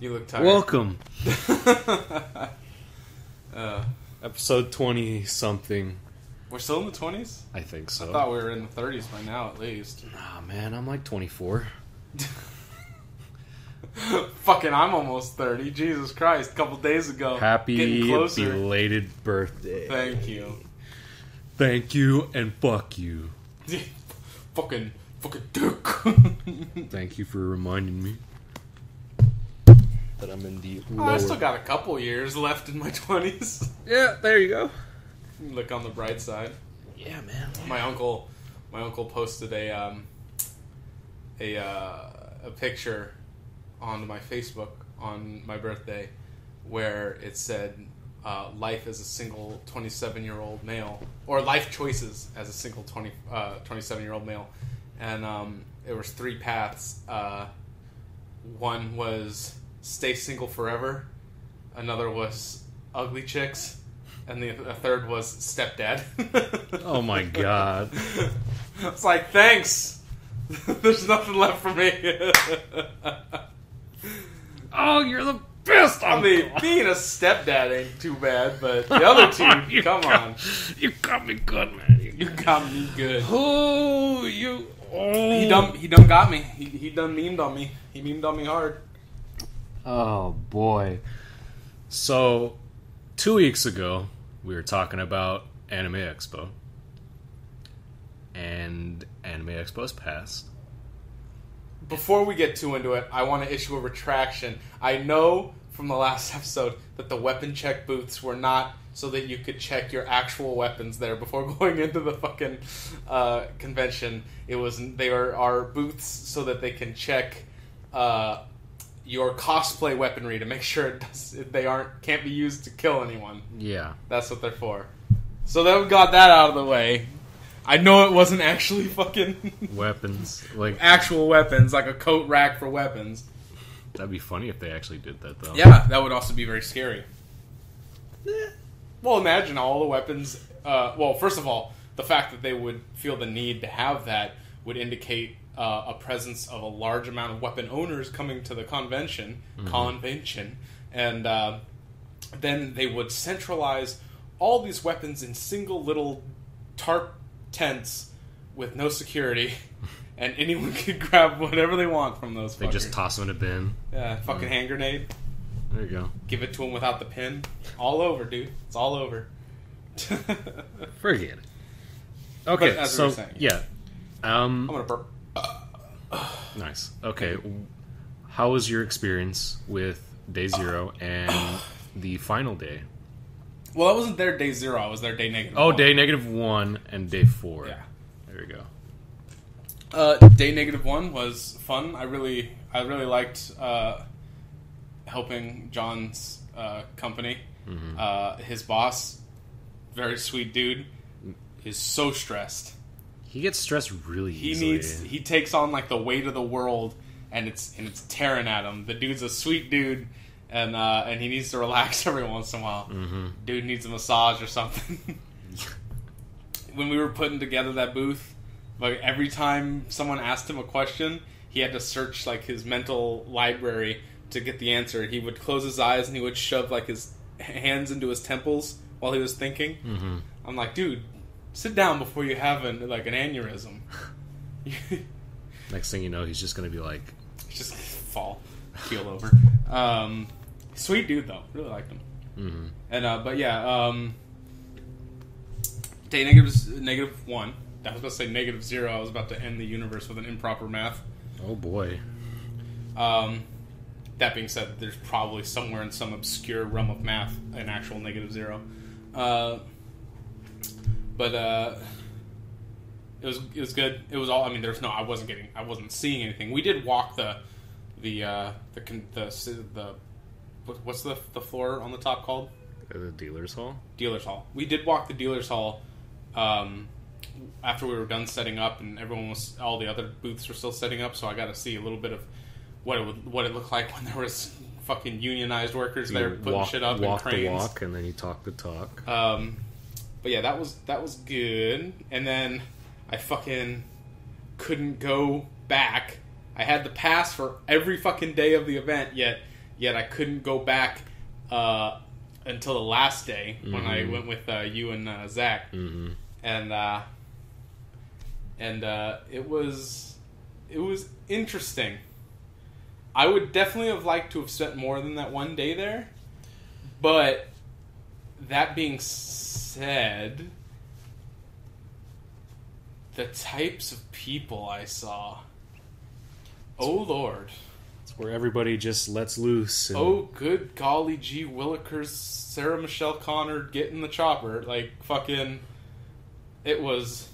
You look tired. Welcome. Episode 20-something. We're still in the 20s? I think so. I thought we were in the 30s by now, at least. Nah, man, I'm like 24. Fucking, I'm almost 30. Jesus Christ, a couple days ago. Happy belated birthday. Thank you. Thank you, and fuck you. fucking dick. Thank you for reminding me that I'm in the lower... I still got a couple years left in my 20s. Yeah, there you go. Look on the bright side. Yeah, man. My uncle posted a picture on my Facebook on my birthday where it said life as a single 27-year-old male, or life choices as a single 27-year-old male, and there was 3 paths. One was stay single forever, another was ugly chicks, and the third was stepdad. Oh my god. It's like, thanks. There's nothing left for me. Oh, you're the best. I mean, being a stepdad ain't too bad, but the other two, come on. You got me good, man. You got me good. Oh, you... Oh. He done got me. He done memed on me. He memed on me hard. Oh, boy. So, 2 weeks ago, we were talking about Anime Expo. And Anime Expo's passed. Before we get too into it, I want to issue a retraction. I know from the last episode that the weapon check booths were not so that you could check your actual weapons there before going into the fucking convention. They are booths so that they can check your cosplay weaponry to make sure can't be used to kill anyone. Yeah. That's what they're for. So that we got that out of the way. I know it wasn't actually fucking... weapons. Like actual weapons, like a coat rack for weapons. That'd be funny if they actually did that, though. Yeah, that would also be very scary. Well, imagine all the weapons... well, first of all, the fact that they would feel the need to have that would indicate a presence of a large amount of weapon owners coming to the convention, and then they would centralize all these weapons in single little tarp tents with no security, and anyone could grab whatever they want from those fuckers. They just toss them in a bin. Yeah, fucking hand grenade. There you go. Give it to them without the pin. All over, dude. It's all over. Forget it. Okay, so, saying, yeah. I'm gonna burp. Nice. Okay, how was your experience with Day 0 and the final day? Well, I wasn't there day 0. I was there day -1. Oh, day -1 and day 4. Yeah. There we go. Day -1 was fun. I really liked helping John's company. Mm-hmm. His boss, very sweet dude, is so stressed. He gets stressed really easily. He takes on like the weight of the world, and it's tearing at him. The dude's a sweet dude. And he needs to relax every once in a while. Mm-hmm. Dude needs a massage or something. When we were putting together that booth, like every time someone asked him a question, he had to search like his mental library to get the answer. He would close his eyes and he would shove like his hands into his temples while he was thinking. Mm-hmm. I'm like, dude, sit down before you have an aneurysm. Next thing you know, he's just going to be like... He's just going to fall, keel over. Sweet dude though, really liked him. Mm-hmm. And but yeah, day -1. I was about to say -0. I was about to end the universe with an improper math. Oh boy. That being said, there's probably somewhere in some obscure realm of math an actual -0. But it was good. It was all. I mean, I wasn't seeing anything. We did walk the what's the floor on the top called? The dealer's hall? Dealer's hall. We did walk the dealer's hall after we were done setting up, and all the other booths were still setting up, so I got to see a little bit of what it looked like when there was fucking unionized workers there putting shit up in cranes. Walk the walk, and then you talk the talk. But yeah, that was good. And then I fucking couldn't go back. I had the pass for every fucking day of the event, yet yet I couldn't go back until the last day when I went with you and Zach, and it was interesting. I would definitely have liked to have spent more than that one day there, but that being said, the types of people I saw, oh Lord. It's where everybody just lets loose. And... Oh, good golly gee willikers, Sarah Michelle Connor getting the chopper. Like, fucking, it was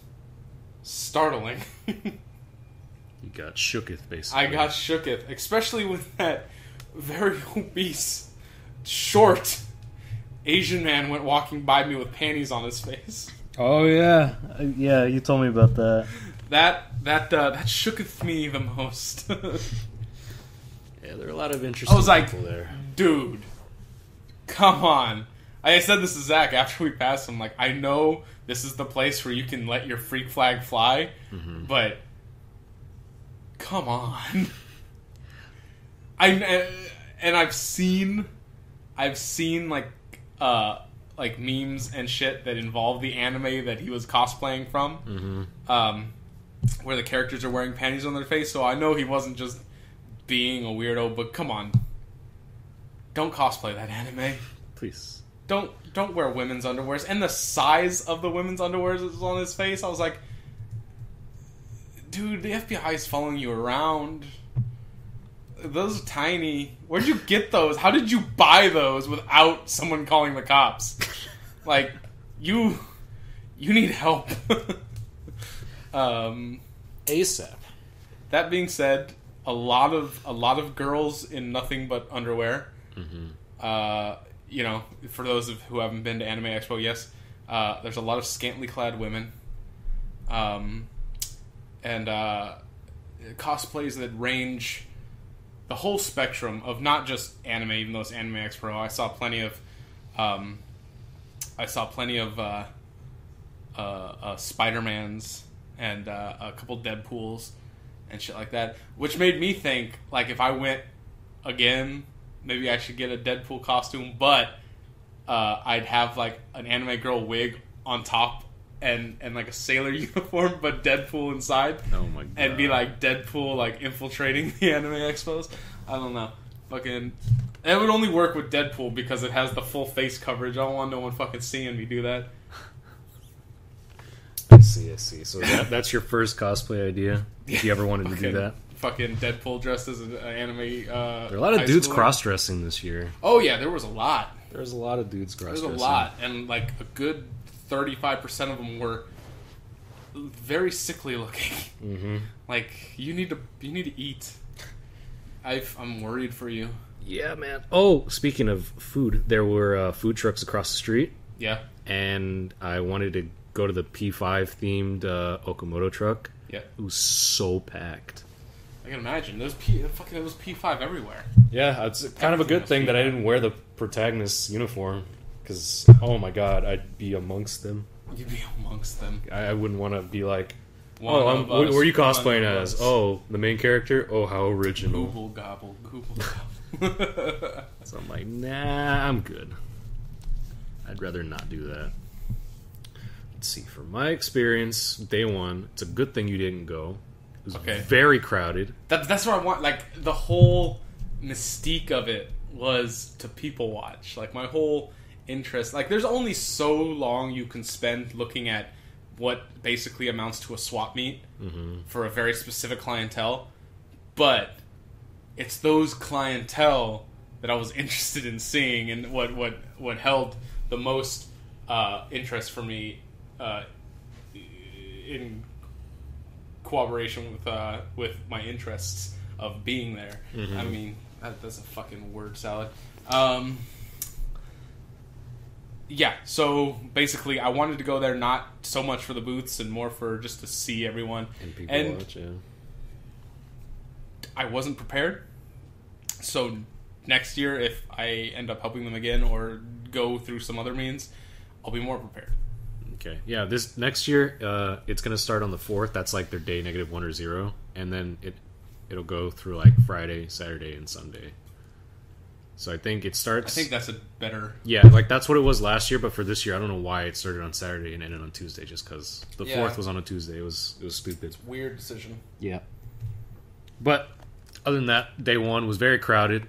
startling. You got shooketh, basically. I got shooketh, especially with that very obese, short Asian man went walking by me with panties on his face. Oh yeah, yeah. You told me about that. That shooketh me the most. Yeah, there are a lot of interesting people there. Dude, come on. I said this to Zach after we passed him. Like, I know this is the place where you can let your freak flag fly, but come on. I've seen like memes and shit that involve the anime that he was cosplaying from, where the characters are wearing panties on their face. So I know he wasn't just being a weirdo, but come on, don't cosplay that anime, please. Don't wear women's underwears. And the size of the women's underwears is on his face. I was like, dude, the FBI is following you around. Those are tiny. Where'd you get those? How did you buy those without someone calling the cops? Like, you need help. ASAP. That being said, a lot of girls in nothing but underwear. You know, for those who haven't been to Anime Expo, yes, there's a lot of scantily clad women, and cosplays that range the whole spectrum of not just anime, even though it's Anime Expo. I saw plenty of Spider-Mans and a couple Deadpools and shit like that, which made me think, like, if I went again, maybe I should get a Deadpool costume, but I'd have like an anime girl wig on top and like a sailor uniform, but Deadpool inside. Oh my god! And be like Deadpool, like infiltrating the Anime Expos. I don't know. Fucking, it would only work with Deadpool because it has the full face coverage. I don't want no one fucking seeing me do that. I see. So that's your first cosplay idea? If you ever wanted to do that? Fucking Deadpool dressed as an anime. There are a lot of dudes cross-dressing this year. Oh yeah, there was a lot. There's a lot of dudes cross-dressing. There's a lot, and like a good 35% of them were very sickly looking. Like, you need to eat. I'm worried for you. Yeah, man. Oh, speaking of food, there were food trucks across the street. Yeah. And I wanted to go to the P5 themed Okamoto truck. Yeah. It was so packed. I can imagine. There's P5 everywhere. Yeah, it's kind of a good thing that I didn't wear the protagonist's uniform, because, oh my god, I'd be amongst them. You'd be amongst them. I wouldn't want to be like, what One are you cosplaying as? Oh, the main character? Oh, how original. Google gobble. So I'm like, nah, I'm good. I'd rather not do that. Let's see, from my experience, day one, it's a good thing you didn't go. It was very crowded. That's what I want. Like, the whole mystique of it was to people watch. Like, my whole interest. Like, there's only so long you can spend looking at what basically amounts to a swap meet for a very specific clientele. But it's those clientele that I was interested in seeing, and what held the most interest for me in cooperation with my interests of being there. I mean, that's a fucking word salad. Yeah, so basically I wanted to go there not so much for the booths and more for just to see everyone. And people watch, yeah. I wasn't prepared. So next year, if I end up helping them again or go through some other means, I'll be more prepared. Okay. Yeah, this next year, it's going to start on the 4th. That's like their day -1 or 0. And then it'll go through like Friday, Saturday, and Sunday. So I think it starts. I think that's a better. Yeah, like that's what it was last year, but for this year, I don't know why it started on Saturday and ended on Tuesday. Just because the 4th was on a Tuesday, it was stupid. Weird decision. Yeah. But other than that, day one was very crowded.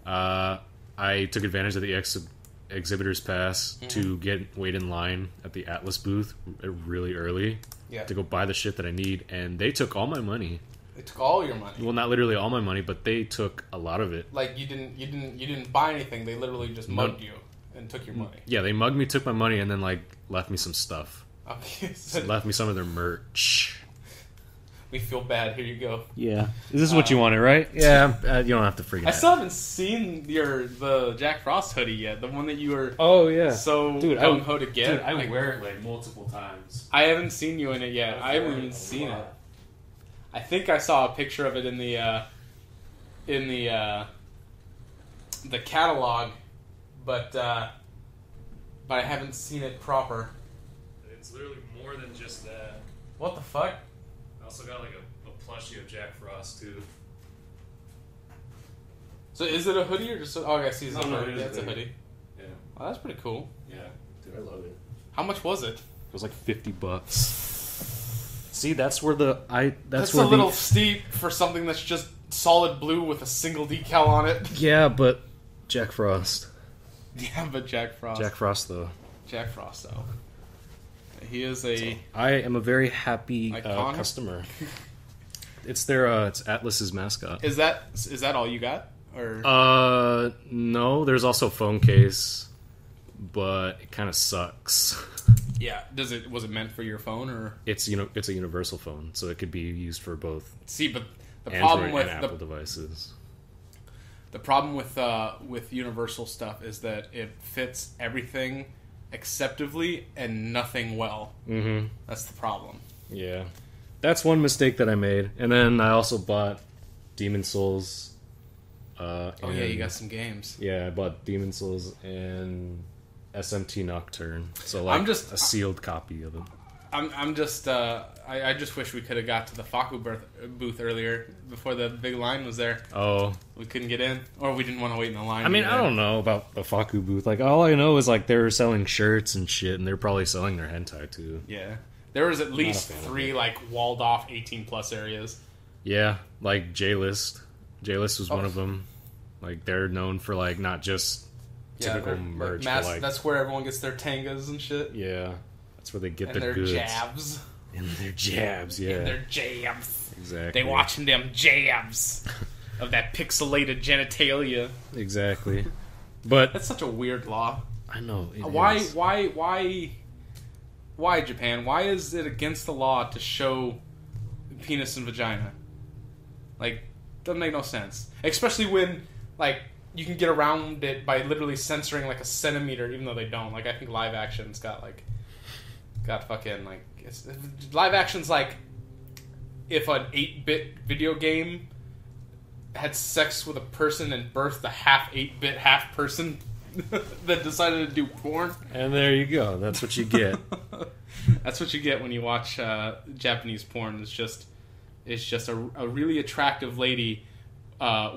I took advantage of the exhibitor's pass to wait in line at the Atlas booth really early to go buy the shit that I need, and they took all my money. They took all your money. Well, not literally all my money, but they took a lot of it. Like you didn't buy anything. They literally just mugged you and took your money. Yeah, they mugged me, took my money, and then like left me some stuff. Okay, Left me some of their merch. We feel bad. Here you go. Yeah. Is this what you wanted, right? Yeah, you don't have to freak I out. still haven't seen the Jack Frost hoodie yet. The one that you were so gung ho to get. Dude, I wear it like multiple times. I haven't seen you in it yet. I haven't even seen it. I think I saw a picture of it in the catalog, but I haven't seen it proper. It's literally more than just that. What the fuck? I also got like a plushie of Jack Frost too. So is it a hoodie or just? I see it's a hoodie. It is It's a hoodie. Yeah. Oh, that's pretty cool. Yeah, dude, I love it. How much was it? It was like $50. See, that's where That's a little steep for something that's just solid blue with a single decal on it. Yeah, but Jack Frost. Yeah, but Jack Frost. Jack Frost, though. Jack Frost, though. He is a. I am a very happy Iconic? customer. It's it's Atlas's mascot. Is that all you got? Or no. There's also a phone case, but it kind of sucks. yeah. Was it meant for your phone or? It's a universal phone, so it could be used for both. See, but the Android problem with and Apple devices. The problem with universal stuff is that it fits everything acceptably and nothing well. Mm-hmm. That's the problem. Yeah, that's one mistake that I made, and then I also bought Demon Souls. You got some games. Yeah, I bought Demon Souls and SMT Nocturne. So like I'm just a sealed copy of it. I'm just I just wish we could have got to the Faku booth earlier before the big line was there. Oh, we couldn't get in, or we didn't want to wait in the line. I mean, I don't know about the Faku booth. Like, all I know is like they were selling shirts and shit, and they're probably selling their hentai too. Yeah, there was at least 3 like walled off 18+ areas. Yeah, like J-List. J-List was one of them. Like, they're known for like not just typical merch, but like that's where everyone gets their tangas and shit. Yeah, that's where they get and their goods. Jabs. And their jabs, yeah. And their jabs. Exactly. They watching them jabs of that pixelated genitalia. Exactly. But that's such a weird law. I know. Why Japan? Why is it against the law to show penis and vagina? Like, doesn't make no sense. Especially when, like, you can get around it by literally censoring like a centimeter, even though they don't. Like, I think live action's got fucking like live action's like if an 8-bit video game had sex with a person and birthed a half 8-bit half person that decided to do porn. And there you go. That's what you get. That's what you get when you watch Japanese porn. It's just a really attractive lady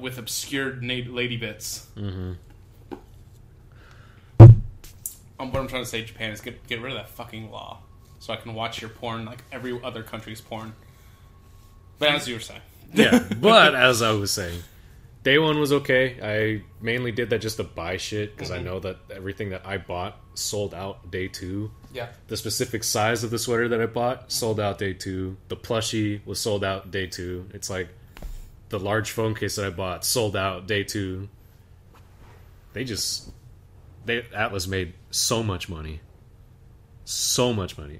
with obscured lady bits. Mm-hmm. What I'm trying to say, Japan, is get rid of that fucking law, so I can watch your porn like every other country's porn. But as you were saying, yeah. But as I was saying, day one was okay. I mainly did that just to buy shit because I know that everything that I bought sold out day 2. Yeah. The specific size of the sweater that I bought sold out day 2. The plushie was sold out day 2. It's like the large phone case that I bought sold out day 2. Atlas made so much money. So much money.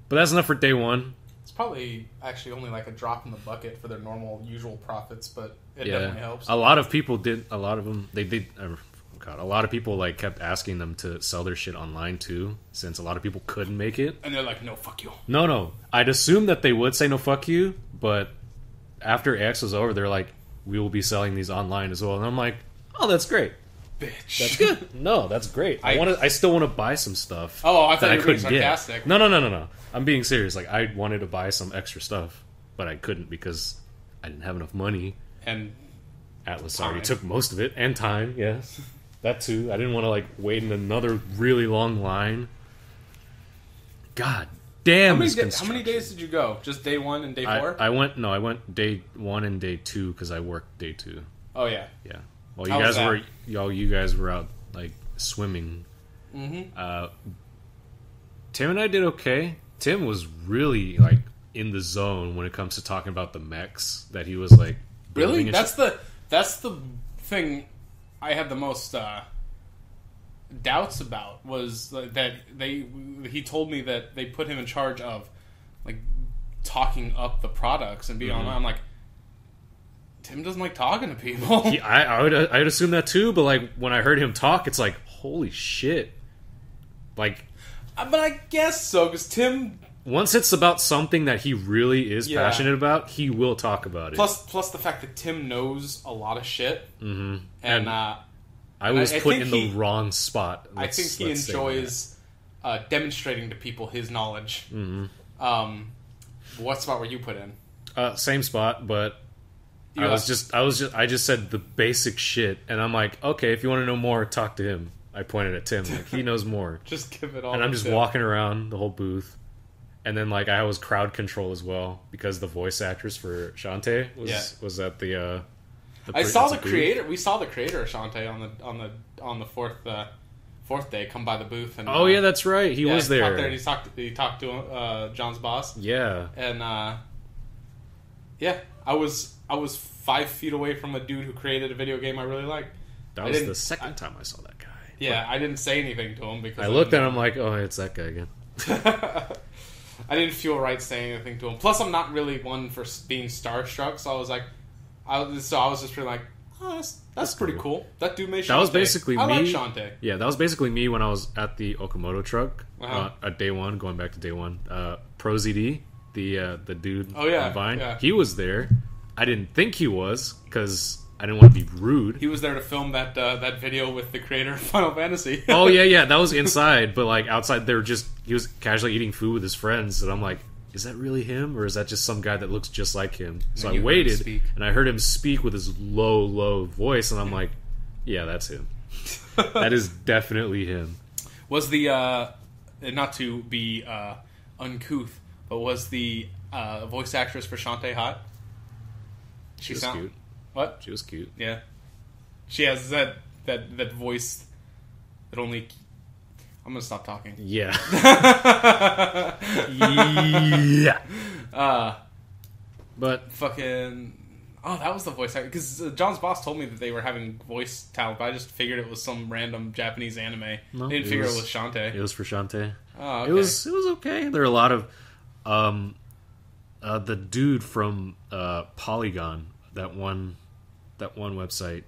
But that's enough for day 1. It's probably actually only like a drop in the bucket for their normal, usual profits, but it definitely helps. A lot of people did. A lot of them, they did. A lot of people like kept asking them to sell their shit online too, since a lot of people couldn't make it. And they're like, "No, fuck you." No. I'd assume that they would say no, fuck you, but after X was over, they're like, "We will be selling these online as well." And I'm like, "Oh, that's great." Bitch. That's good. No, that's great. I still want to buy some stuff. Oh, I thought you were being couldn't get. sarcastic. No. I'm being serious. Like, I wanted to buy some extra stuff, but I couldn't because I didn't have enough money. And Atlas already took most of it, and time, yes. That too. I didn't want to, like, wait in another really long line. God damn, how many days did you go? Just day 1 and day 4? I went day 1 and day 2 because I worked day 2. Oh, yeah. Yeah. Well, you guys were out, like, swimming. Mm-hmm. Tim and I did okay. Tim was really, like, in the zone when it comes to talking about the mechs that he was, like, really? That's the thing I had the most doubts about, was that he told me that they put him in charge of, like, talking up the products and being online. I'm like, Tim doesn't like talking to people. I'd assume that too, but, like, when I heard him talk, it's like, holy shit. Like, but I guess so, because Tim, once it's about something that he really is passionate about, he will talk about it. Plus the fact that Tim knows a lot of shit. Mm-hmm. And I was put in the wrong spot. I think he enjoys demonstrating to people his knowledge. Mm-hmm. What spot were you put in? Same spot, but I just said the basic shit, and I'm like, okay, if you want to know more, talk to him. I pointed at Tim, like, he knows more. Just give it all. And I'm just walking around the whole booth, and then, like, I was crowd control as well because the voice actress for Shantae was at the. I saw the creator. We saw the creator of Shantae on the fourth day come by the booth, and yeah, that's right. He was there. And he talked to John's boss. Yeah, and I was 5 feet away from a dude who created a video game I really liked. That was the second time I saw that guy. Yeah, I didn't say anything to him because I looked at him like, oh, it's that guy again. I didn't feel right saying anything to him. Plus, I'm not really one for being starstruck, so I was like, I was just really like, oh, that's pretty cool. That dude made Shantae. That was basically me. I like Shantae. Yeah, that was basically me when I was at the Okamoto truck at day 1, going back to day 1. ProZD, the dude on Vine, he was there. I didn't think he was because I didn't want to be rude. He was there to film that video with the creator of Final Fantasy. Oh yeah, that was inside, but, like, outside he was casually eating food with his friends, and I'm like, is that really him, or is that just some guy that looks just like him? So I waited, and I heard him speak with his low voice, and I'm like, yeah, that's him. That is definitely him. Was the not to be uncouth, but was the voice actress for Shantae hot? She was cute. What? She was cute. Yeah. She has that voice that only... I'm gonna stop talking. Yeah. yeah. But... Fucking... Oh, that was the voice actor. Because John's boss told me that they were having voice talent, but I just figured it was some random Japanese anime. No, I didn't figure it was Shantae. It was for Shantae. Oh, okay. It was okay. There were a lot of... the dude from Polygon, that one website,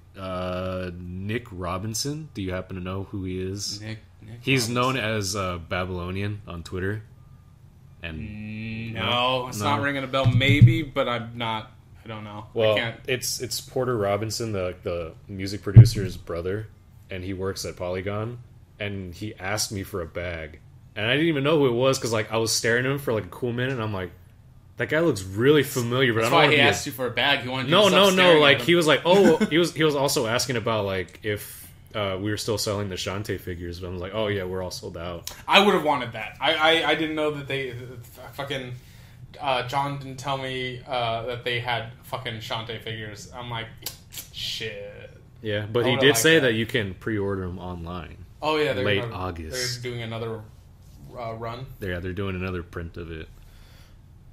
Nick Robinson. Do you happen to know who he is? Nick He's Robinson. known as Babylonian on Twitter. And no, it's not ringing a bell. Maybe, but I'm not. I don't know. Well, I can't. It's Porter Robinson, the music producer's brother, and he works at Polygon. And he asked me for a bag, and I didn't even know who it was because, like, I was staring at him for like a cool minute, and I'm like, that guy looks really familiar, but That's I don't why know. He asked you for a bag. He wanted you No. Like, he was like, oh, he was also asking about, like, if we were still selling the Shantae figures, but I was like, oh yeah, we're all sold out. I would have wanted that. I didn't know that they fucking John didn't tell me that they had fucking Shantae figures. I'm like, shit. Yeah, but he did say that you can pre-order them online. Oh yeah, late August. They're doing another run. They're doing another print of it.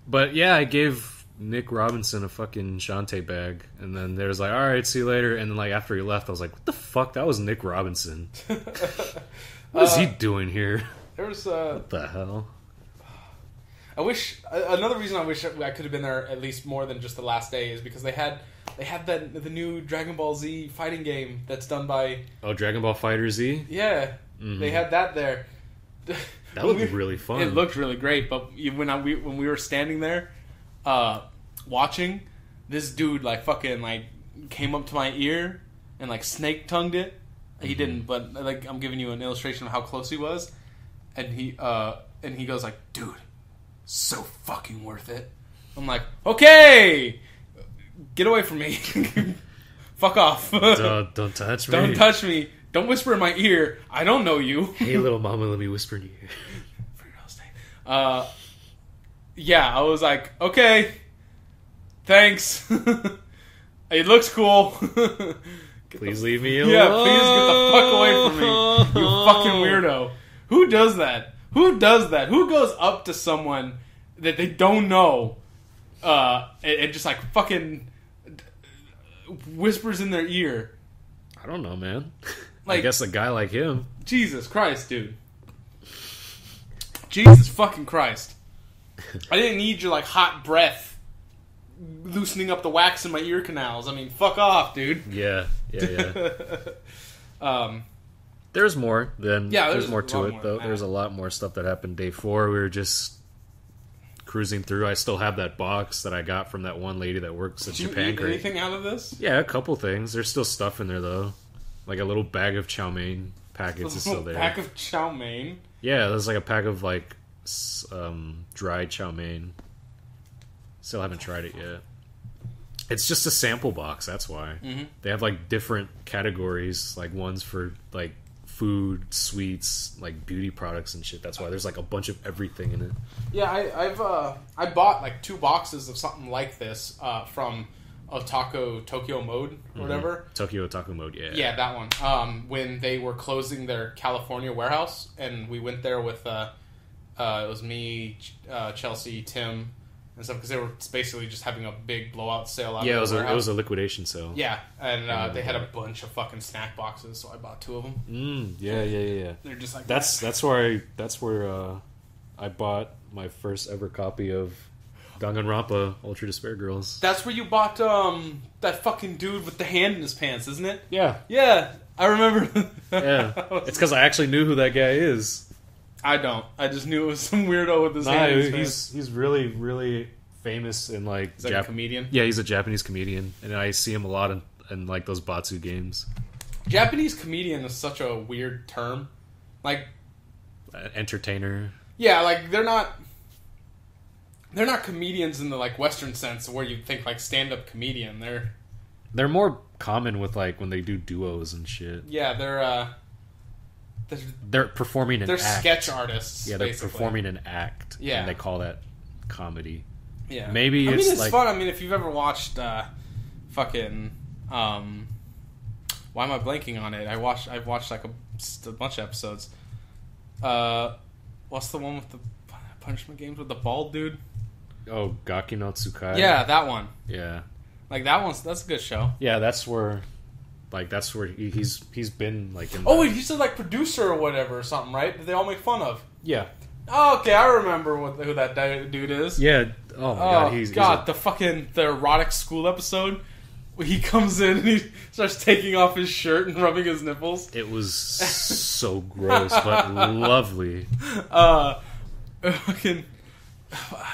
But yeah, I gave Nick Robinson a fucking Shantae bag, and then there was like, all right, see you later. And then, like, after he left, I was like, what the fuck? That was Nick Robinson. What is he doing here? There's what the hell? I wish another reason I wish I could have been there at least more than just the last day is because they had the new Dragon Ball Z fighting game that's done by Dragon Ball Fighter Z. Yeah, They had that there. That looked really fun. It looked really great, but when we were standing there, watching, this dude like fucking like came up to my ear and like snake tongued it. He didn't, but like I'm giving you an illustration of how close he was, and he goes like, dude, so fucking worth it. I'm like, okay, get away from me. Fuck off. Don't touch me. Don't touch me. Don't whisper in my ear. I don't know you. Hey, little mama, let me whisper in your ear. For real estate. Yeah, I was like, okay, thanks. It looks cool. Please leave me alone. Yeah, please get the fuck away from me, you fucking weirdo. Who does that? Who does that? Who goes up to someone that they don't know and just like fucking whispers in their ear? I don't know, man. Like, I guess a guy like him. Jesus Christ, dude. Jesus fucking Christ. I didn't need your, like, hot breath loosening up the wax in my ear canals. I mean, fuck off, dude. Yeah. Um, There's more than... Yeah, there's more a to lot it, more though. than that. There's a lot more stuff that happened day 4. We were just cruising through. I still have that box that I got from that one lady that works at did you Japan eat Crate. anything out of this? Yeah, a couple things. There's still stuff in there, though. Like a little bag of chow mein packets is still there. Pack of chow mein? Yeah, there's like a pack of, like, dried chow mein. Still haven't tried it yet. It's just a sample box, that's why. Mm-hmm. They have, like, different categories. Like, ones for, like, food, sweets, like, beauty products and shit. That's why there's, like, a bunch of everything in it. Yeah, I bought, like, 2 boxes of something like this from Otaku Tokyo Mode or whatever. Tokyo Otaku Mode, yeah. Yeah, that one. When they were closing their California warehouse, and we went there with, it was me, Chelsea, Tim, and stuff, because they were basically just having a big blowout sale out of the warehouse. It was a liquidation sale. Yeah, and they had a bunch of fucking snack boxes, so I bought 2 of them. Yeah. They're just like... That's where I bought my first ever copy of Danganronpa Ultra Despair Girls. That's where you bought that fucking dude with the hand in his pants, isn't it? Yeah. Yeah, I remember. Yeah. It's because I actually knew who that guy is. I don't. I just knew it was some weirdo with his hand in his pants. He's really, really famous in, like... He's like a comedian? Yeah, he's a Japanese comedian. And I see him a lot in like, those Batsu games. Japanese comedian is such a weird term. Like... Entertainer. Yeah, like, they're not comedians in the, like, Western sense where you think, like, stand-up comedian. They're more common with, like, when they do duos and shit. Yeah, they're performing an act. They're sketch artists, Yeah, they're basically. performing an act. Yeah. And they call that comedy. Yeah. Maybe I mean, it's like... fun. I mean, if you've ever watched fucking... why am I blanking on it? I've watched, like, a bunch of episodes. What's the one with the punishment games with the bald dude? Oh, Gaki no Tsukai? Yeah, that one. Yeah. Like, that's a good show. Yeah, that's where he's been, like, in Oh, wait, he's the, like, producer or whatever or something, right? That they all make fun of. Yeah. Oh, okay, I remember who that dude is. Yeah. Oh, my God. He's the erotic school episode where he comes in and he starts taking off his shirt and rubbing his nipples. It was so gross, but lovely. Fucking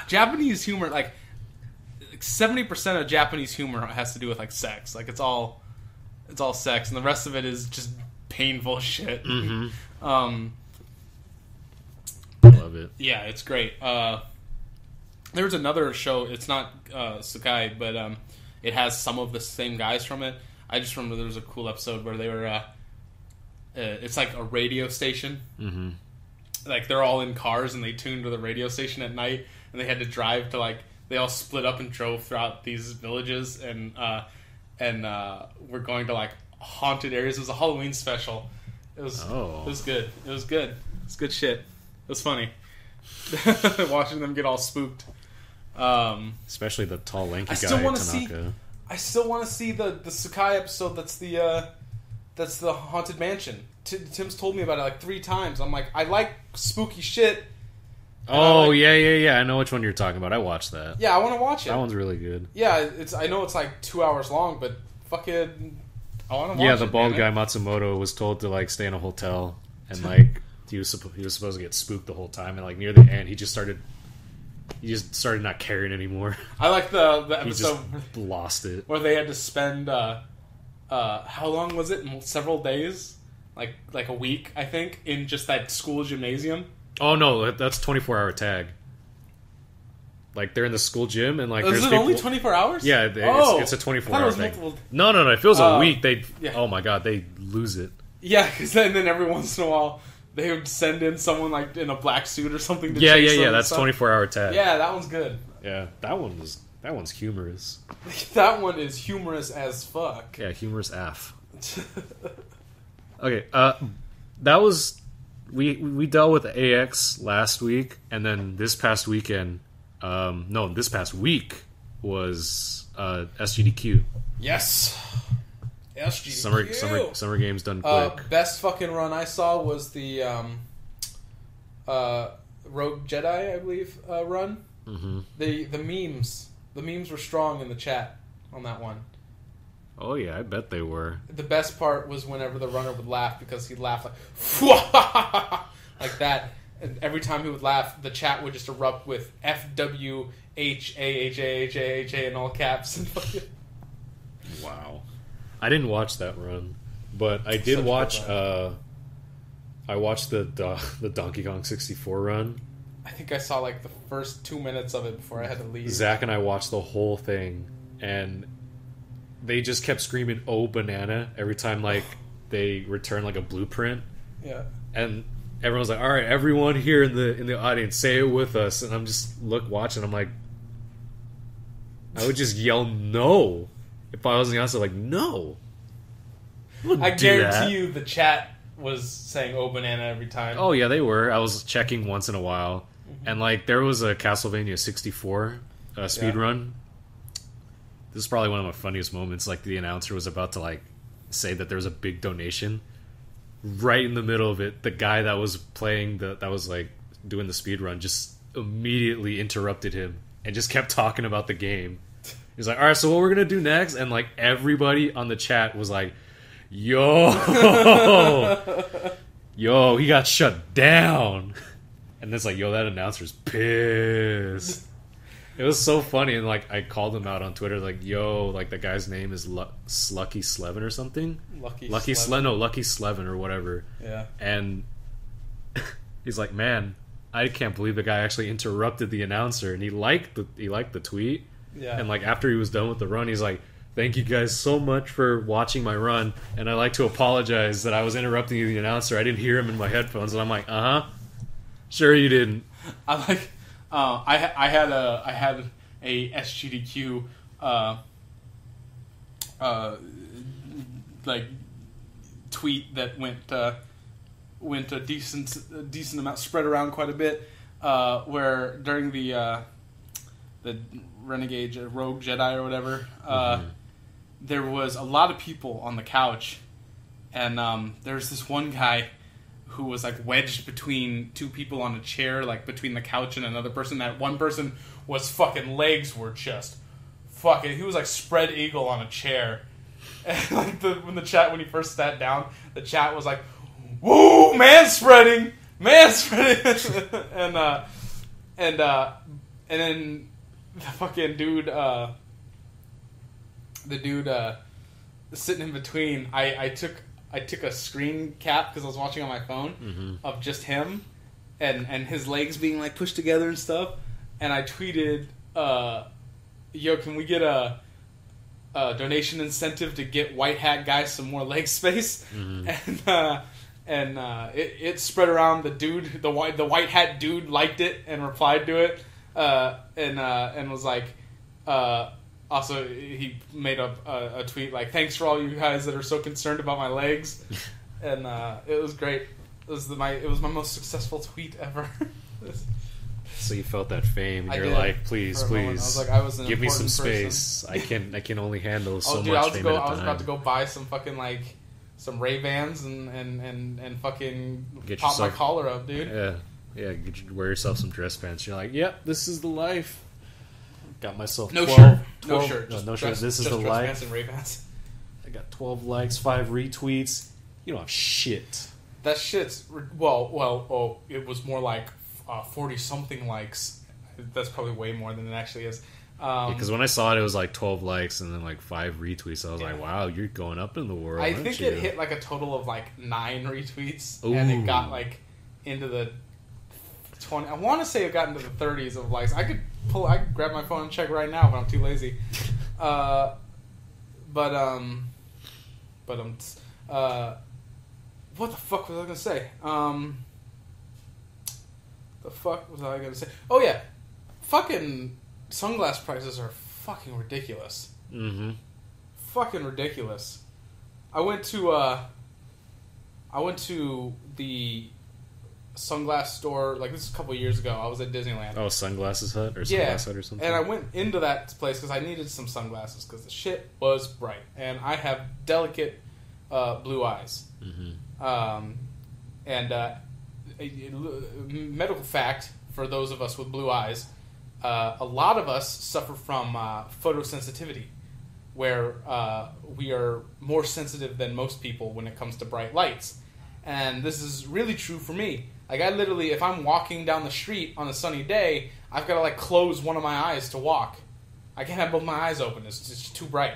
Japanese humor, like 70% of Japanese humor has to do with, like, sex. Like, it's all sex, and the rest of it is just painful shit. Mm-hmm. I love it. Yeah, it's great. There's another show. It's not Tsukai, but it has some of the same guys from it. I just remember there was a cool episode where they were. It's like a radio station. Mm-hmm. Like, they're all in cars and they tuned to the radio station at night, and they had to drive to, like, they all split up and drove throughout these villages, and we're going to, like, haunted areas. It was a Halloween special. It was good. It was good. It's good shit. It was funny. Watching them get all spooked. Especially the tall, lanky guy, Tanaka. I still want to see the Sakai episode. That's the Haunted Mansion. Tim's told me about it like 3 times. I'm like, I like spooky shit. Oh, yeah. I know which one you're talking about. I watched that. Yeah, I want to watch it. That one's really good. Yeah, I know it's like 2 hours long, but fucking, I want to watch it. Yeah, the bald guy Matsumoto was told to, like, stay in a hotel, and, like, he was supposed to get spooked the whole time, and, like, near the end, he just started not caring anymore. I like the episode. He just lost it. Where they had to spend how long was it? Several days, like a week, I think, in just that school gymnasium. Oh no, that's 24-hour tag. Like they're in the school gym and like Is there's it people... only 24 hours? Yeah, it's a 24-hour thing. Multiple... No. If it was a week, they'd... Yeah. Oh my god, they'd lose it. Yeah, because then every once in a while they would send in someone like in a black suit or something to Yeah. chase them. That's 24-hour tag. Yeah, that one's good. Yeah, that one's humorous. That one is humorous as fuck. Yeah, humorous AF. Okay, that was... We dealt with AX last week, and then this past weekend... this past week was SGDQ. Yes. SGDQ. Summer games done quick. Best fucking run I saw was the Rogue Jedi, I believe, run. Mm-hmm. The memes were strong in the chat on that one. Oh yeah, I bet they were. The best part was whenever the runner would laugh, because he'd laugh like that. And every time he would laugh, the chat would just erupt with FWHAHAHAHA in all caps. Wow. I didn't watch that run, but I did watch. I watched the Donkey Kong 64 run. I think I saw like the first 2 minutes of it before I had to leave. Zach and I watched the whole thing, and they just kept screaming "Oh banana" every time like they return like a blueprint. Yeah. And everyone's like, "All right, everyone here in the audience, say it with us." And I'm just watching. I'm like, I would just yell no if I was the answer. Like, no. I guarantee you, the chat was saying "Oh banana" every time. Oh yeah, they were. I was checking once in a while, and like there was a Castlevania 64 speed run. This is probably one of my funniest moments. Like the announcer was about to like say that there was a big donation. Right in the middle of it, the guy that was playing that was like doing the speed run just immediately interrupted him and just kept talking about the game. He's like, "All right, so what we're gonna do next?" And like everybody on the chat was like, "Yo, he got shut down." And it's like, "Yo, that announcer's pissed." It was so funny, and like I called him out on Twitter, like, "Yo, like the guy's name is Lucky Slevin or something." Lucky Slevin or whatever. Yeah. And he's like, "Man, I can't believe the guy actually interrupted the announcer," and he liked the tweet. Yeah. And like after he was done with the run, he's like, "Thank you guys so much for watching my run, and I'd like to apologize that I was interrupting the announcer. I didn't hear him in my headphones." And I'm like, sure you didn't. I like. I had a SGDQ like tweet that went a decent amount, spread around quite a bit, where during the Renegade Rogue Jedi or whatever, there was a lot of people on the couch, and there was this one guy who was like wedged between two people on a chair, like between the couch and another person. That one person was fucking legs were just fucking. He was like spread eagle on a chair, and like when he first sat down, the chat was like, "Woo, man spreading," and then the fucking dude, sitting in between. I took a screen cap because I was watching on my phone of just him and his legs being like pushed together and stuff, and I tweeted, "Yo, can we get a donation incentive to get white hat guys some more leg space?" And it spread around. The white hat dude liked it and replied to it, and was like, also, he made up a tweet like, "Thanks for all you guys that are so concerned about my legs," and it was great. It was my most successful tweet ever. So you felt that fame, and you're like, "Please, I was like, give me some space. Person. I can only handle so much fame I at a was time." about to go buy some fucking like some Ray-Bans and fucking get pop yourself, my collar up, dude. Yeah. Wear yourself some dress pants. You're like, "Yep, this is the life." Got myself no 12, shirt. 12, no shirt. No shirt. This is the dress life. Pants and Ray-Bans. I got 12 likes, 5 retweets. You don't have shit. That shit's well. It was more like 40-something likes. That's probably way more than it actually is. Because when I saw it, it was like 12 likes and then like 5 retweets. I was like, "Wow, you're going up in the world." I think it hit like a total of like 9 retweets, Ooh. and it got like into the 20. I want to say it got into the 30s of likes. I could I can grab my phone and check right now, but I'm too lazy. What the fuck was I gonna say? The fuck was I gonna say? Oh yeah, fucking sunglass prices are fucking ridiculous. Mm-hmm. Fucking ridiculous. I went to the sunglass store, like, this is a couple of years ago. I was at Disneyland. Oh, Sunglasses Hut or Sunglass Hut or something? And I went into that place because I needed some sunglasses because the shit was bright. And I have delicate blue eyes. Mm-hmm. A medical fact for those of us with blue eyes, a lot of us suffer from photosensitivity, where we are more sensitive than most people when it comes to bright lights. And this is really true for me. Like, I literally, if I'm walking down the street on a sunny day, I've got to, like, close one of my eyes to walk. I can't have both my eyes open. It's just too bright.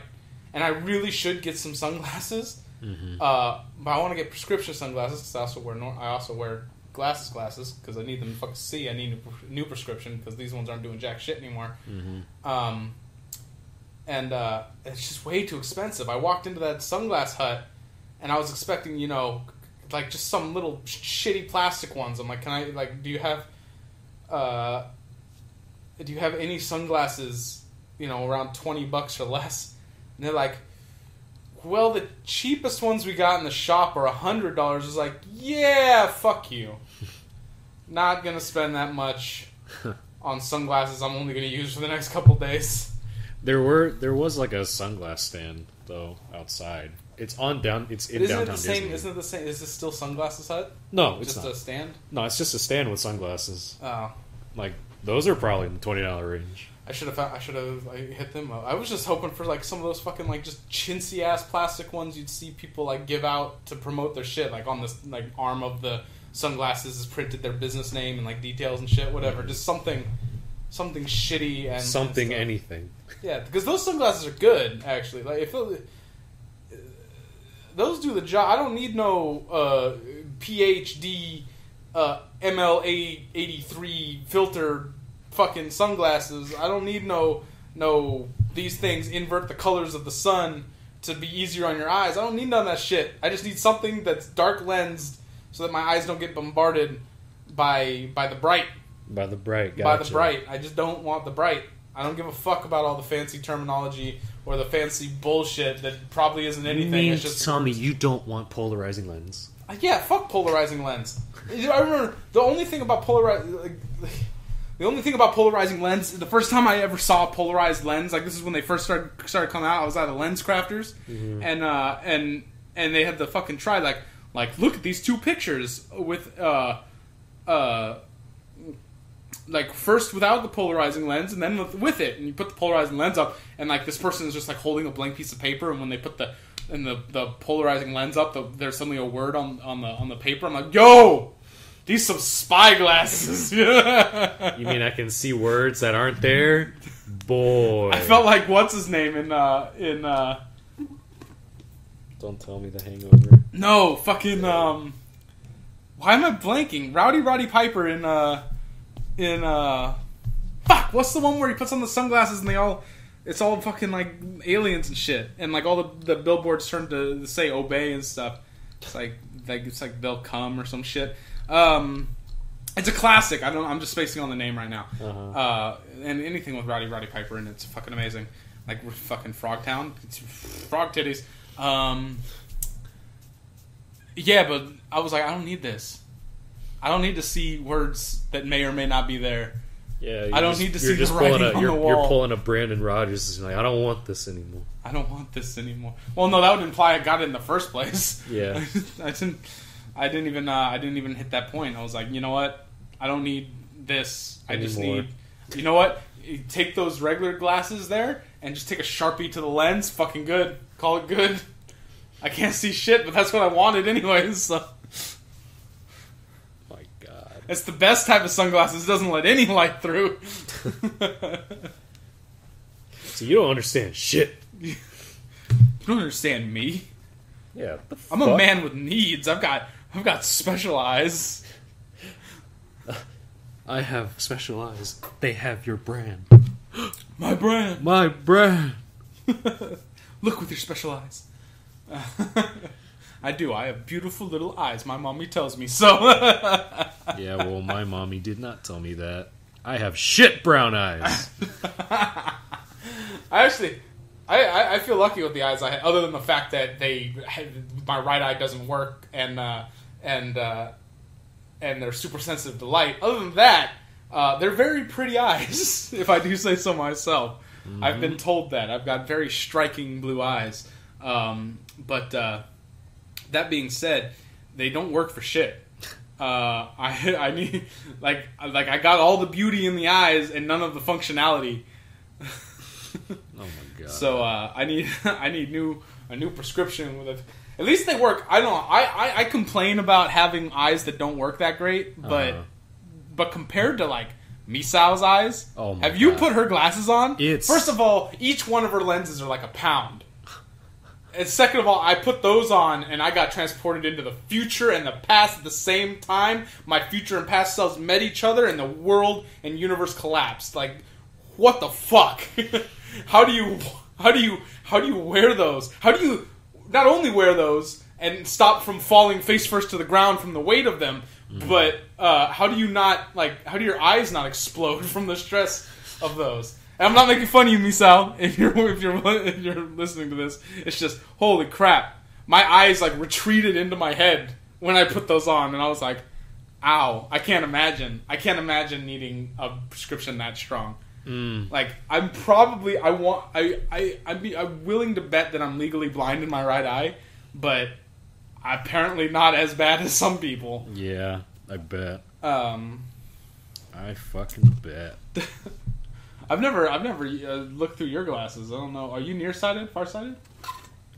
And I really should get some sunglasses. Mm-hmm. But I want to get prescription sunglasses because I also wear glasses because I need them to fucking see. I need a new prescription because these ones aren't doing jack shit anymore. Mm-hmm. And it's just way too expensive. I walked into that Sunglass Hut and I was expecting, like just some little shitty plastic ones. I'm like, can I, like, do you have any sunglasses, around $20 or less? And they're like, well, the cheapest ones we got in the shop are $100. I was like, yeah, fuck you. Not gonna spend that much on sunglasses I'm only gonna use for the next couple days. There was like a sunglass stand though outside. It's in downtown Disney. Isn't it the same? Is this still Sunglasses Hut? No, it's just not. A stand. No, it's just a stand with sunglasses. Oh, like those are probably in the $20 range. I should have hit them up. I was just hoping for like some of those fucking like just chintzy ass plastic ones you'd see people like give out to promote their shit. Like on this like arm of the sunglasses is printed their business name and like details and shit. Whatever, just something shitty and something and anything. Yeah, because those sunglasses are good actually. Like if those do the job. I don't need no PhD MLA 83 filter fucking sunglasses. I don't need no these things invert the colors of the sun to be easier on your eyes. I don't need none of that shit. I just need something that's dark lensed so that my eyes don't get bombarded by the bright. By the bright, gotcha. By the bright. I just don't want the bright. I don't give a fuck about all the fancy terminology or the fancy bullshit that probably isn't anything. You it's just tell me you don't want polarizing lens. Yeah, fuck polarizing lens. I remember the only thing about polarizing lens, the first time I ever saw a polarized lens, like this is when they first started coming out, I was at a Lens Crafters, mm-hmm. and they had the fucking try like look at these two pictures with like first without the polarizing lens and then with it, and you put the polarizing lens up, and like this person is just like holding a blank piece of paper, and when they put the polarizing lens up, there's suddenly a word on the paper. I'm like, yo, these some spy glasses. You mean I can see words that aren't there? Boy, I felt like what's his name in Don't tell me The Hangover. No, fucking why am I blanking? Roddy Piper in fuck, what's the one where he puts on the sunglasses and it's all fucking like aliens and shit, and like all the billboards turn to say obey and stuff. It's like they'll come or some shit. It's a classic. I'm just spacing on the name right now. Uh-huh. And anything with Roddy Piper in it's fucking amazing. Like we're fucking Frogtown, it's frog titties. Yeah, but I was like, I don't need this. I don't need to see words that may or may not be there. Yeah, I don't need to see the writing on the wall. You're pulling a Brandon Rogers. Like, I don't want this anymore. I don't want this anymore. Well, no, that would imply I got it in the first place. Yeah, I didn't even hit that point. I was like, you know what? I don't need this. I just need. You know what? You take those regular glasses there and just take a Sharpie to the lens. Fucking good. Call it good. I can't see shit, but that's what I wanted anyways. So. My God. It's the best type of sunglasses. It doesn't let any light through. So you don't understand shit. You don't understand me. Yeah. I'm a man with needs. I've got special eyes. I have special eyes. They have your brand. My brand. My brand. Look with your special eyes. I do. I have beautiful little eyes. My mommy tells me so. Yeah, well, my mommy did not tell me that. I have shit brown eyes. I feel lucky with the eyes I have, other than the fact that my right eye doesn't work and they're super sensitive to light. Other than that, they're very pretty eyes, if I do say so myself. Mm-hmm. I've been told that. I've got very striking blue eyes. But that being said, they don't work for shit. I need I got all the beauty in the eyes and none of the functionality. Oh my god! So I need a new prescription with it. At least they work. I don't know. I complain about having eyes that don't work that great, but compared to like Misao's eyes, have you put her glasses on? First of all, each one of her lenses are like a pound. And second of all, I put those on and I got transported into the future and the past at the same time. My future and past selves met each other and the world and universe collapsed. Like, what the fuck? How do you wear those? How do you not only wear those and stop from falling face first to the ground from the weight of them, but how do your eyes not explode from the stress of those? And I'm not making fun of you, Misao, if you're listening to this. It's just, holy crap. My eyes like retreated into my head when I put those on, and I was like, ow, I can't imagine needing a prescription that strong. Like, I'm willing to bet that I'm legally blind in my right eye, but apparently not as bad as some people. Yeah, I bet. I fucking bet. I've never looked through your glasses. I don't know. Are you nearsighted, farsighted?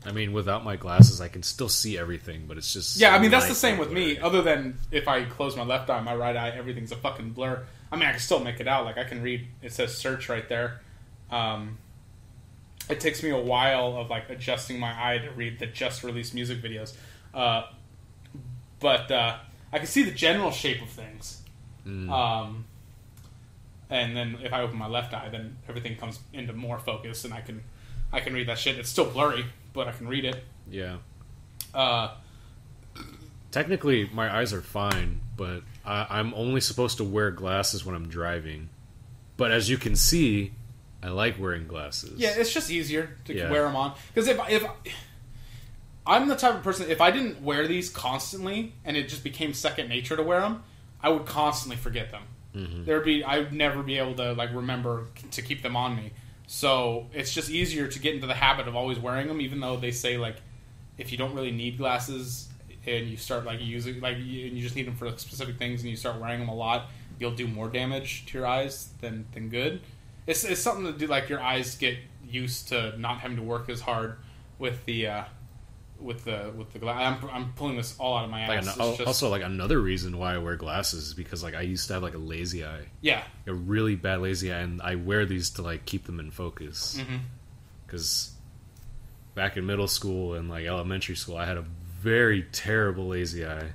I mean, without my glasses, I can still see everything, but it's just... Yeah, I mean, that's the same with me. Other than if I close my left eye, my right eye, everything's a fucking blur. I mean, I can still make it out. Like, I can read... It says search right there. It takes me a while of, like, adjusting my eye to read the just-released music videos. But I can see the general shape of things. And then if I open my left eye, then everything comes into more focus, and I can read that shit. It's still blurry, but I can read it. Yeah. Technically, my eyes are fine, but I'm only supposed to wear glasses when I'm driving. But as you can see, I like wearing glasses. Yeah, it's just easier to wear them on. Because if I'm the type of person, if I didn't wear these constantly, and it just became second nature to wear them, I would constantly forget them. Mm-hmm. I would never be able to like remember to keep them on me. So it's just easier to get into the habit of always wearing them, even though they say like if you don't really need glasses and you start like using like you just need them for specific things and you start wearing them a lot, you'll do more damage to your eyes than good. It's something to do, like your eyes get used to not having to work as hard with the glass. I'm pulling this all out of my ass. Also, like another reason why I wear glasses is because like I used to have like a lazy eye. Yeah, a really bad lazy eye, and I wear these to like keep them in focus. Because back in middle school and like elementary school, I had a very terrible lazy eye.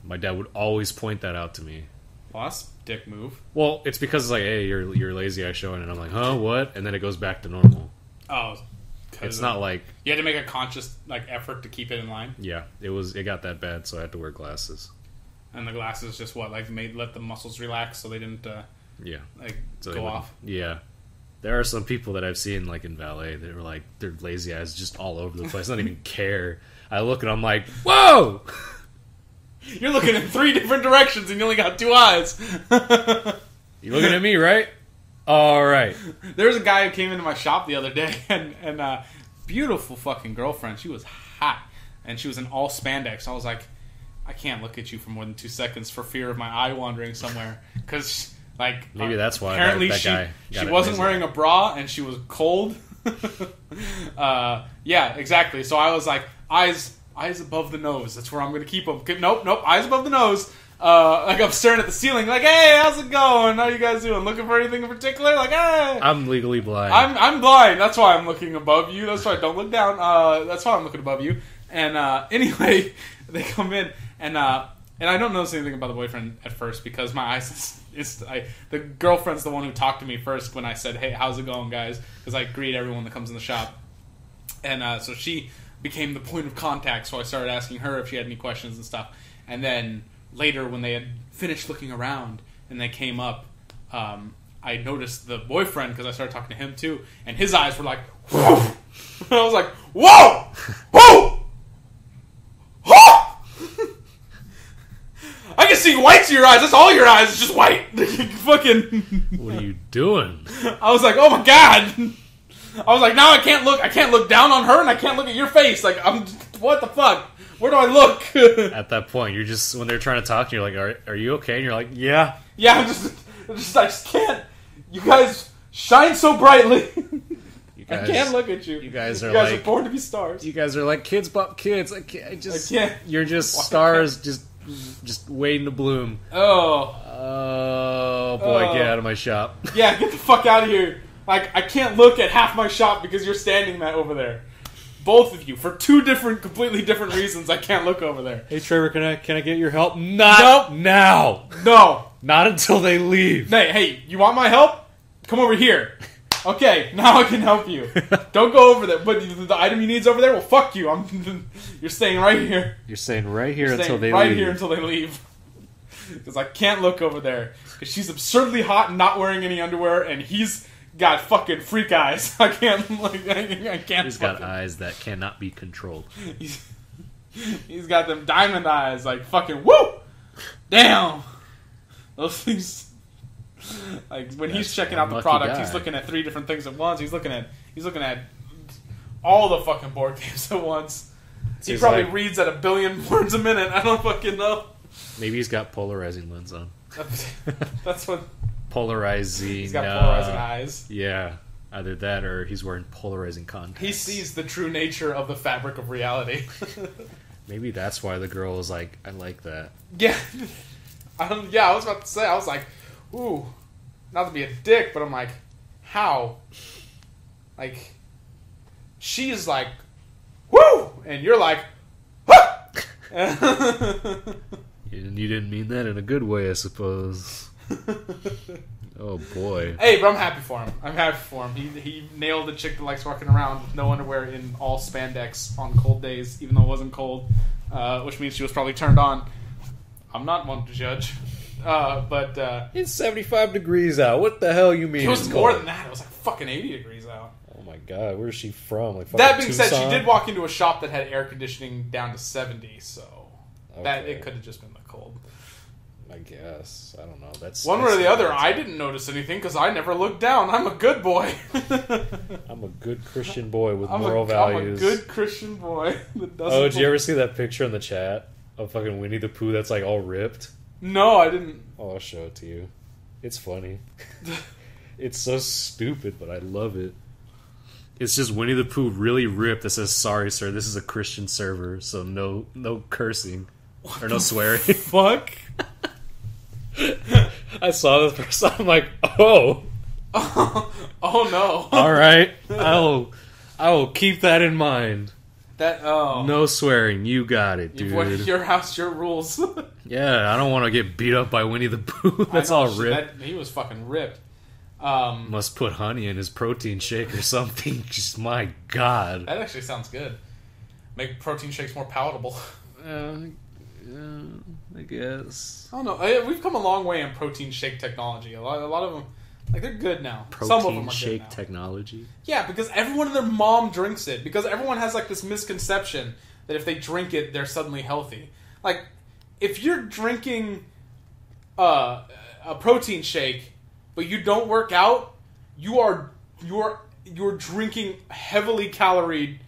My dad would always point that out to me. Well, that's a dick move. Well, it's because it's like, hey, your lazy eye showing, and I'm like, huh, what? And then it goes back to normal. Oh. It's not like you had to make a conscious like effort to keep it in line. Yeah, it got that bad, so I had to wear glasses. And the glasses just let the muscles relax, so they didn't go off. Yeah, there are some people that I've seen like in ballet that were like their lazy eyes just all over the place. I don't even care. I look and I'm like, whoa! You're looking in 3 different directions and you only got 2 eyes. You looking at me, right? All right. There was a guy who came into my shop the other day, and beautiful fucking girlfriend. She was hot, and she was in all spandex. I was like, I can't look at you for more than 2 seconds for fear of my eye wandering somewhere. Because, like, maybe that's why apparently that guy she wasn't wearing a bra, and she was cold. Yeah, exactly. So I was like, eyes above the nose. That's where I'm going to keep them. Nope, eyes above the nose. Like I'm staring at the ceiling, like, hey, how's it going? How you guys doing? Looking for anything in particular? Like, hey. I'm legally blind. I'm blind. That's why I'm looking above you. That's why I don't look down. That's why I'm looking above you. And anyway, they come in, and And I don't notice anything about the boyfriend at first because my eyes... the girlfriend's the one who talked to me first when I said, hey, how's it going, guys? Because I greet everyone that comes in the shop. And so she became the point of contact, so I started asking her if she had any questions and stuff. And then later, when they had finished looking around and they came up, I noticed the boyfriend, because I started talking to him too, and his eyes were like, whoa! And I was like, whoa! Whoa! Whoa! I can see white to your eyes. That's all your eyes. It's just white. Fucking. What are you doing? I was like, oh my god. I was like, now I can't look. I can't look down on her, and I can't look at your face. Like, what the fuck? Where do I look? At that point, you're just, when they're trying to talk to you, you're like, are you okay? And you're like, yeah. Yeah, I just can't. You guys shine so brightly. I can't look at you. You guys are born to be stars. You guys are like kids bop kids. I can't. You're just Why stars, just waiting to bloom. Oh boy, get out of my shop. Yeah, get the fuck out of here. Like, I can't look at half my shop because you're standing over there. Both of you, for two completely different reasons, I can't look over there. Hey Trevor, can I get your help? Not now. No. Not until they leave. Hey, you want my help? Come over here. Okay, now I can help you. Don't go over there. But the item you need's over there? Well, fuck you. You're staying right here. You're staying right here until they leave. Right here until they leave. Because I can't look over there. Because she's absurdly hot and not wearing any underwear, and he's got fucking freak eyes. I can't. I can't. He's got eyes that cannot be controlled. He's got them diamond eyes, like fucking woo. Damn. Those things. Like when he's checking out the product, he's looking at 3 different things at once. He's looking at all the fucking board games at once. He probably reads at 1 billion words a minute. I don't fucking know. Maybe he's got polarizing lens on. That's what. Polarizing. He's got polarizing eyes. Yeah, either that or he's wearing polarizing contacts. He sees the true nature of the fabric of reality. Maybe that's why the girl was like, I like that. Yeah. I was about to say, I was like, ooh, not to be a dick, but I'm like, how? Like, she's like, woo! And you're like, And you didn't mean that in a good way, I suppose. Oh boy. Hey, but I'm happy for him. He nailed the chick that likes walking around with no underwear in all spandex on cold days, even though it wasn't cold, which means she was probably turned on. I'm not one to judge. But it's 75 degrees out. What the hell you mean? It was more than that. It was like fucking 80 degrees out. Oh my god, where's she from? Like that being said, she did walk into a shop that had air conditioning down to 70, so that it could have just been the cold. I guess. I don't know. That's one way or the other. I didn't notice anything because I never looked down. I'm a good boy. I'm a good Christian boy with moral values. I'm a good Christian boy. Did you ever see that picture in the chat of fucking Winnie the Pooh that's like all ripped? No, I didn't. Oh, I'll show it to you. It's funny. It's so stupid, but I love it. It's just Winnie the Pooh really ripped that says, sorry, sir, this is a Christian server, so no cursing. Or no swearing. Fuck? I saw this person. I'm like, oh. Oh no. Alright. I will keep that in mind. No swearing. You got it, dude. Your house, your rules. Yeah, I don't want to get beat up by Winnie the Pooh. That's all ripped. He was fucking ripped. Must put honey in his protein shake or something. Just my god. That actually sounds good. Make protein shakes more palatable. I guess. I don't know. We've come a long way in protein shake technology. A lot of them, like, they're good now. Protein Some of them are shake good now. technology? Yeah, because everyone and their mom drinks it. Because everyone has, like, this misconception that if they drink it, they're suddenly healthy. Like, if you're drinking a protein shake, but you don't work out, you're drinking heavily caloried.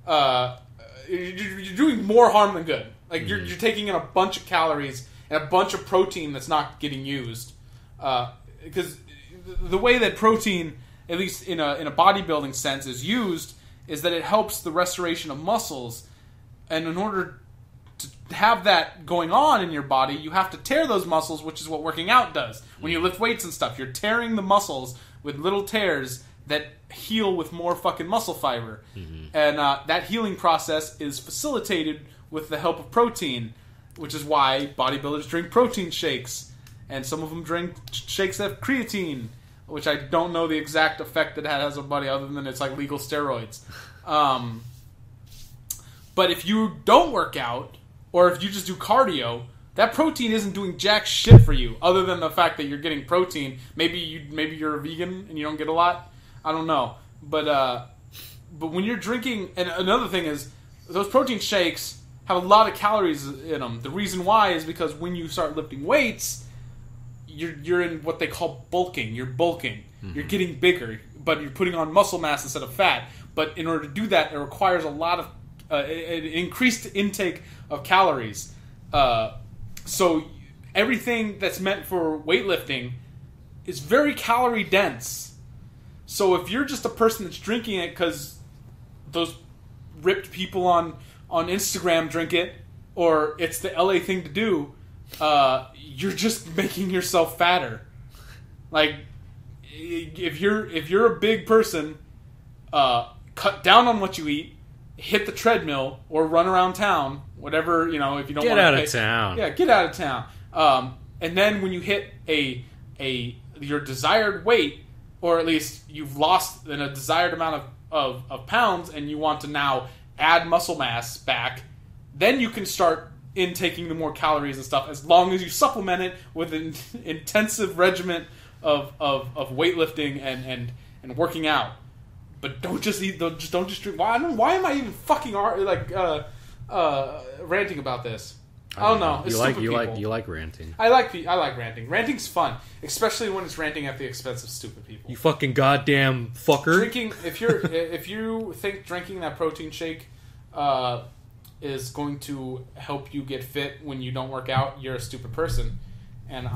You're doing more harm than good. Like you're taking in a bunch of calories and a bunch of protein that's not getting used. Because the way that protein, at least in a bodybuilding sense, is used is that it helps the restoration of muscles, and in order to have that going on in your body, you have to tear those muscles, which is what working out does. When you lift weights and stuff, you're tearing the muscles with little tears that heal with more fucking muscle fiber. Mm-hmm. And that healing process is facilitated with the help of protein. which is why bodybuilders drink protein shakes, and some of them drink shakes that have creatine, which I don't know the exact effect that it has on body other than it's like legal steroids. But if you don't work out, or if you just do cardio, that protein isn't doing jack shit for you, other than the fact that you're getting protein. Maybe you're a vegan and you don't get a lot. I don't know. But when you're drinking, and another thing is, those protein shakes have a lot of calories in them. The reason why is because when you start lifting weights, you're in what they call bulking. You're bulking. Mm-hmm. You're getting bigger, but you're putting on muscle mass instead of fat. But in order to do that, it requires a lot of an increased intake of calories. So everything that's meant for weightlifting is very calorie dense. So if you're just a person that's drinking it because those ripped people on Instagram drink it, or it's the LA thing to do, you're just making yourself fatter. Like, if you're a big person, cut down on what you eat, hit the treadmill, or run around town, whatever, if you don't want to get out of town. Yeah, get out of town. And then when you hit your desired weight, or at least you've lost a desired amount of pounds, and you want to now add muscle mass back, then you can start intaking the more calories and stuff, as long as you supplement it with an intensive regimen of weightlifting and working out. But don't just eat. Don't just drink. Why am I even fucking ranting about this? I don't know. You like ranting. I like ranting. Ranting's fun, especially when it's ranting at the expense of stupid people. You fucking goddamn fucker. Drinking. If you think drinking that protein shake is going to help you get fit when you don't work out, you're a stupid person. And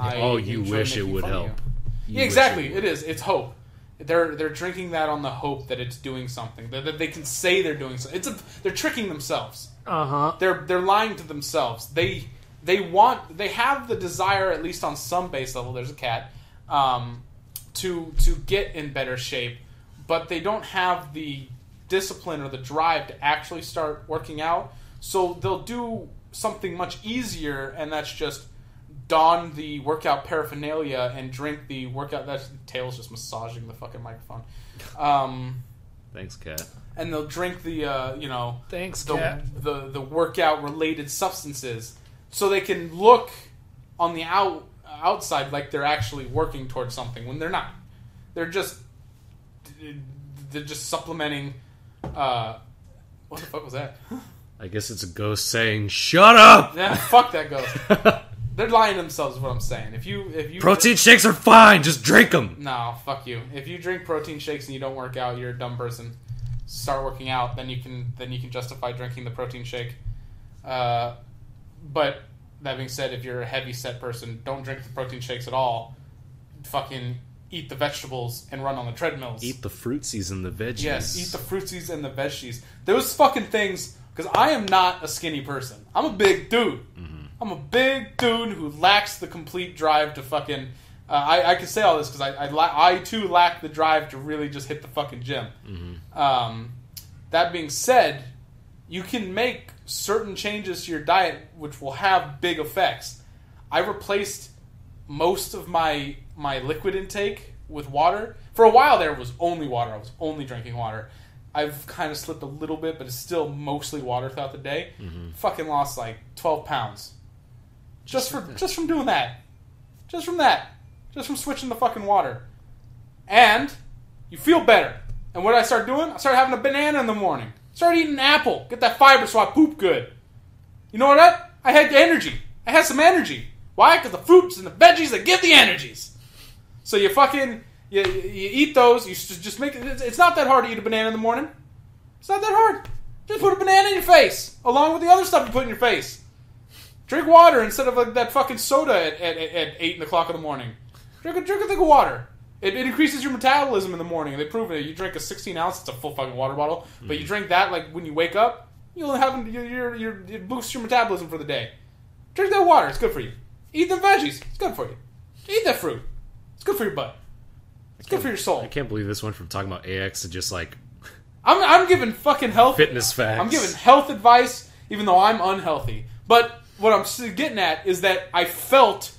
you wish it would help. Yeah, exactly. It is. It's hope. They're drinking that on the hope that it's doing something. That they can say they're doing something. They're tricking themselves. They're lying to themselves. They have the desire, at least on some base level. There's a cat to get in better shape, but they don't have the discipline or the drive to actually start working out. So they'll do something much easier, and that's just don the workout paraphernalia and drink the workout. That's Tail's just massaging the fucking microphone. Thanks, Cat. And they'll drink the thanks, Cat. The workout related substances, so they can look on the outside like they're actually working towards something when they're not. They're just supplementing. What the fuck was that? I guess it's a ghost saying, "Shut up!" Yeah, fuck that ghost. They're lying to themselves, is what I'm saying. If you protein shakes are fine, just drink them. No, fuck you. If you drink protein shakes and you don't work out, you're a dumb person. Start working out, then you can justify drinking the protein shake. But that being said, if you're a heavy set person, don't drink the protein shakes at all. Fucking eat the vegetables and run on the treadmills. Eat the fruitsies and the veggies. Yes, eat the fruitsies and the veggies. Those fucking things, because I am not a skinny person. I'm a big dude. Mm-hmm. I'm a big dude who lacks the complete drive to fucking... I can say all this because I too lack the drive to really just hit the fucking gym. Mm-hmm. That being said, you can make certain changes to your diet which will have big effects. I replaced most of my liquid intake with water. For a while there, it was only water. I was only drinking water. I've kind of slipped a little bit, but it's still mostly water throughout the day. Mm-hmm. Fucking lost like 12 pounds. Just from doing that. Just from that. Just from switching the fucking water. And you feel better. And what did I start doing? I started having a banana in the morning. Started eating an apple. Get that fiber so I poop good. You know what? I had energy. I had some energy. Why? Because the fruits and the veggies that give the energies. So you fucking... You eat those. You just make it... It's not that hard to eat a banana in the morning. It's not that hard. Just put a banana in your face. Along with the other stuff you put in your face. Drink water instead of that fucking soda at 8 o'clock in the morning. Drink a thing of water. It increases your metabolism in the morning. They've proven it. You drink a 16 ounce, it's a full fucking water bottle. But you drink that like when you wake up, it boosts your metabolism for the day. Drink that water. It's good for you. Eat the veggies. It's good for you. Eat that fruit. It's good for your butt. It's good for your soul. I can't believe this went from talking about AX to just like... I'm giving fucking health... Fitness facts. I'm giving health advice, even though I'm unhealthy. But what I'm getting at is that I felt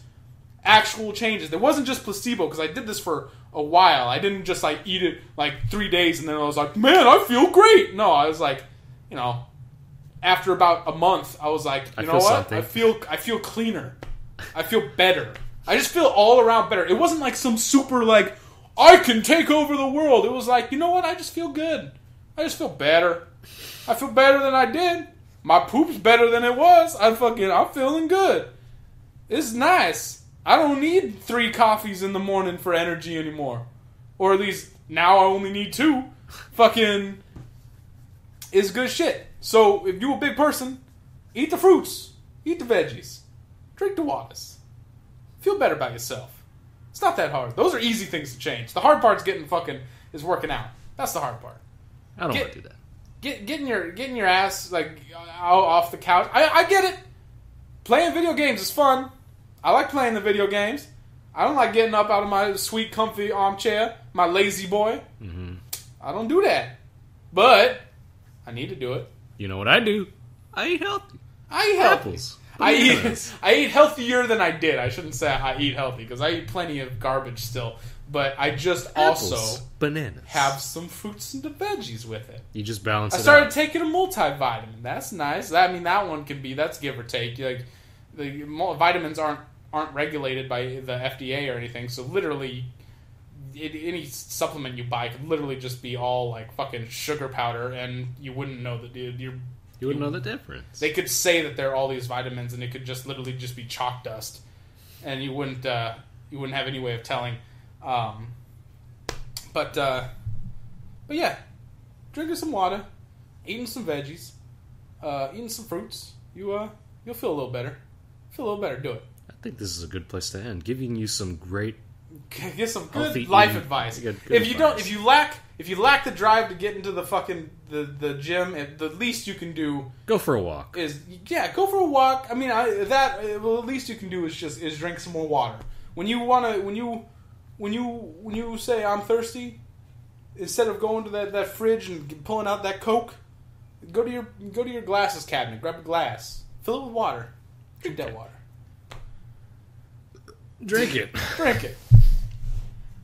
actual changes. There wasn't just placebo, because I did this for a while. I didn't just like eat it like 3 days and then I was like, man, I feel great. No, I was like, you know, after about a month, I was like, you know what? I feel cleaner. I feel better. I just feel all around better. It wasn't like some super like, I can take over the world. It was like, you know what? I just feel good. I just feel better. I feel better than I did. My poop's better than it was. I'm feeling good. It's nice. I don't need 3 coffees in the morning for energy anymore. Or at least now I only need 2. Fucking is good shit. So if you're a big person, eat the fruits. Eat the veggies. Drink the waters. Feel better about yourself. It's not that hard. Those are easy things to change. The hard part's is working out. That's the hard part. I don't want to do that. Getting your ass like out off the couch. I get it. Playing video games is fun. I like playing the video games. I don't like getting up out of my sweet, comfy armchair, my lazy boy. Mm-hmm. I don't do that. But I need to do it. You know what I do? I eat healthy. I eat healthy. Apples. I eat healthier than I did. I shouldn't say I eat healthy, because I eat plenty of garbage still. But I just also bananas, have some fruits and the veggies with it. You just balance it out. I started taking a multivitamin. That's nice. I mean, that one can be, that's give or take. Like, the vitamins aren't regulated by the FDA or anything, so literally any supplement you buy could literally just be all like fucking sugar powder, and you wouldn't know that you wouldn't know the difference. They could say that there are all these vitamins, and it could just literally just be chalk dust, and you wouldn't have any way of telling. But yeah, drinking some water, eating some veggies, eating some fruits, you'll feel a little better. Feel a little better. Do it. I think this is a good place to end. Giving you some great, get some good life advice. If you lack the drive to get into the fucking the gym, the least you can do, go for a walk. Go for a walk. I mean, the least you can do is drink some more water. When you say I'm thirsty, instead of going to that fridge and pulling out that Coke, go to your glasses cabinet, grab a glass, fill it with water, drink that water. Drink it. Drink it.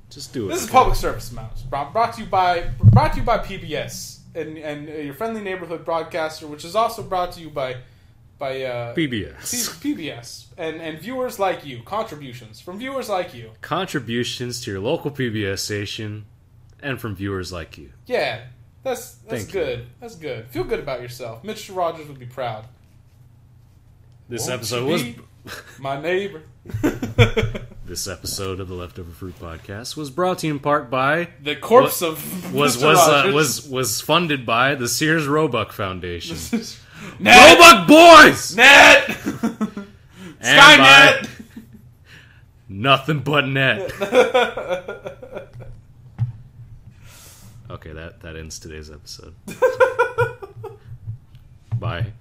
Just do it. This is public service announcements brought to you by PBS and your friendly neighborhood broadcaster, which is also brought to you by PBS. PBS and viewers like you. Contributions from viewers like you. Contributions to your local PBS station and from viewers like you. Yeah, that's good. That's good. Feel good about yourself. Mr. Rogers would be proud. This episode was my neighbor. This episode of the Leftover Fruit Podcast was brought to you in part by the corpse of Mr. Rogers. Was funded by the Sears Roebuck Foundation. Roebuck Boys! Net! Skynet! Nothing but net. Okay, that ends today's episode. Bye.